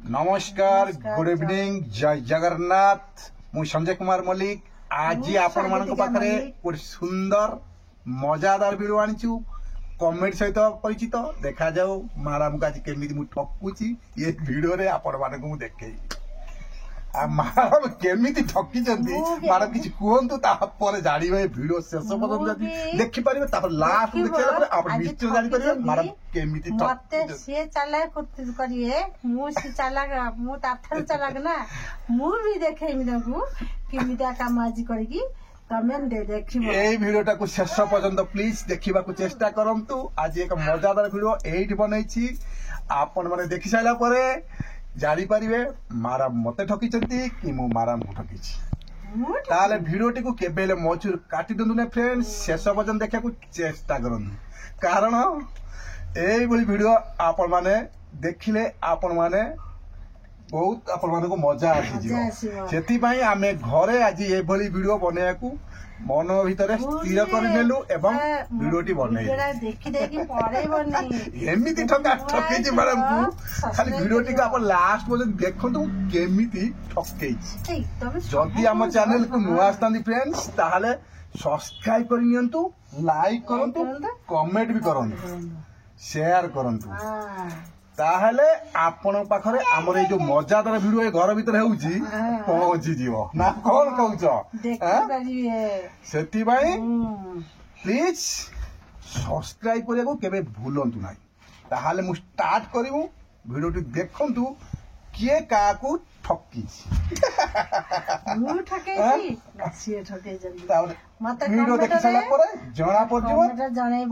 नमस्कार good evening जय जगन्नाथ मु संजय कुमार मल्लिक आज आपण मान पाखे गोटे सुंदर मजादार वीडियो आनीचु कमेंट सहित परिचित देखा जाऊ माराम को आज केमी मु ठकुची ये वीडियो रे आपण मान को देखे माराम केमी ठकी माराम किसी कहतु जानी वीडियो शेष पर्यटन देखी पारे लास्ट देखा आप निश्चय जानी पारे माराम केमी से चालाक करिए मु से चालाक मु ताथर चालाक ना मु भी देखेमी ताकू केमिता काम आज करकी कमेंट दे देखिबो ए वीडियोटा को शेष पर्यंत प्लीज देखिबा को चेष्टा करंतु आज एक मजादार वीडियो एइट बनैछि आपण माने देखि साइला परे जानी पारिबे माराम मते ठकीचंती कि मु माराम को ठकीछि ताले वीडियोटी को केबेले मजूर काटी दंतु ने फ्रेंड्स शेष पर्यंत देखा को चेष्टा करंतु कारण एई बली वीडियो आपण माने देखिले आपण माने बहुत आपण माने को मजा आसी सेति पई आमे घरे आज ए बली वीडियो बनेया को मन भीतर स्थिर करनेलु एवं वीडियोटी बनै देखि देखि परे बनै एमिति ठका ठके जे मैडम को खाली वीडियोटी को आपण लास्ट पर्यंत देखंतु केमिति ठकै छी जदी हम चैनल को नुआ आस्तांदी फ्रेंड्स ताहाले सब्सक्राइब कर नियंतु लाइक करंतु कमेंट भी करंतु शेयर करंतु ताहले आपण पाखरे हमर ए जो मजादार वीडियो ए घर भीतर हेउची पहुंची जीवो ना कोन कहउछो देखि परिबे सेति भाई प्लीज सब्सक्राइब करिया को केबे भूलंतु नाही ताहले मु स्टार्ट करिवु वीडियोटी देखंतु किए काकू ठकी मु ठकै छी सिए ठकै जल्दी मते वीडियो देखि साला परे जणा पड़जिवो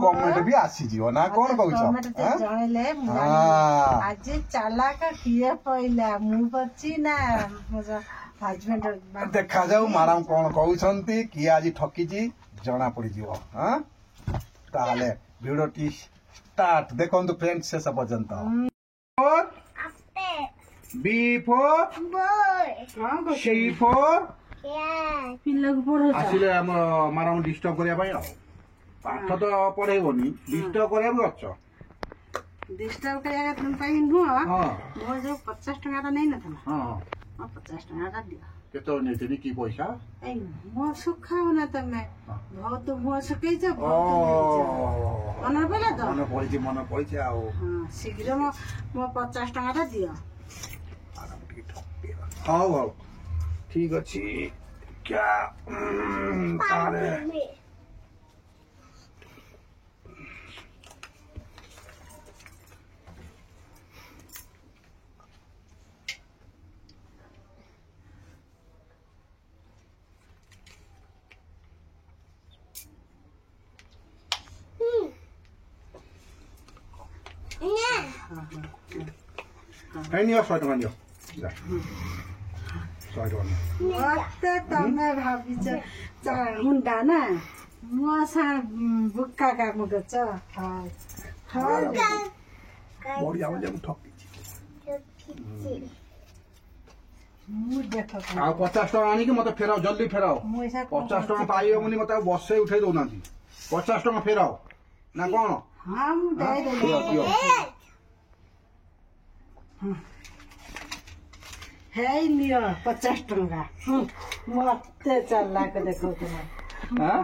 कमेंट भी आसी जीवो ना कोन कहउछो कमेंट ते जणेले आज चालाक किए पहिला मु पछि ना हस्बैंड देखा जाऊ माराम कोन कहउछंती कि आज ठकी जी जणा पड़ी जीवो हां ताले वीडियोटी स्टार्ट देखंतु फ्रेंड्स शेष पर्यंत B for boy C for पिल्ला को पढो आसिले हम मारा डिस्टर्ब करिया पई आ पाठ तो पढेबोनी डिस्टर्ब करिया भी अच्छ डिस्टर्ब करिया तुम पई नु हां मो जो 50 टका त नै न हां हां 50 टका का दियो केतो नै तेनी की पैसा ए मो सुखाओ ना तमे बहुत मो सुकै छ मन पला तो मन पड़ी आ हां शीघ्र मो 50 टका त दियो हाँ हाँ ठीक अच्छी क्या तारे नहीं 100 टका दियो मते तमे भाबिछ हुंडा ना मुसा बुक्का का मुगछ हां बड़ी आवाज में ठकी मु देखो आ 50 टका आनी के मते फेराओ जल्दी फेराओ 50 टका पाइयो मुनी मते बसे उठे दो नांती 50 टका फेराओ ना कोन हां मु दे दे है नियो 50 टका मते चालाक देखो तुम हां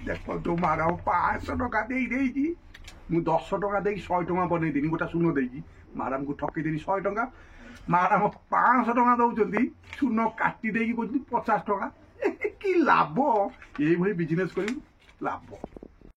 देखो तुम्हारा 500 टका देई देई मु 10 टका देई 100 टका बनै दिनी गोटा सुनो देई माराम को ठकी देनी 100 टका माराम 500 टका दउचंदी सुनो काटी देई को 50 टका की लाभ एई भई बिजनेस करी लाभ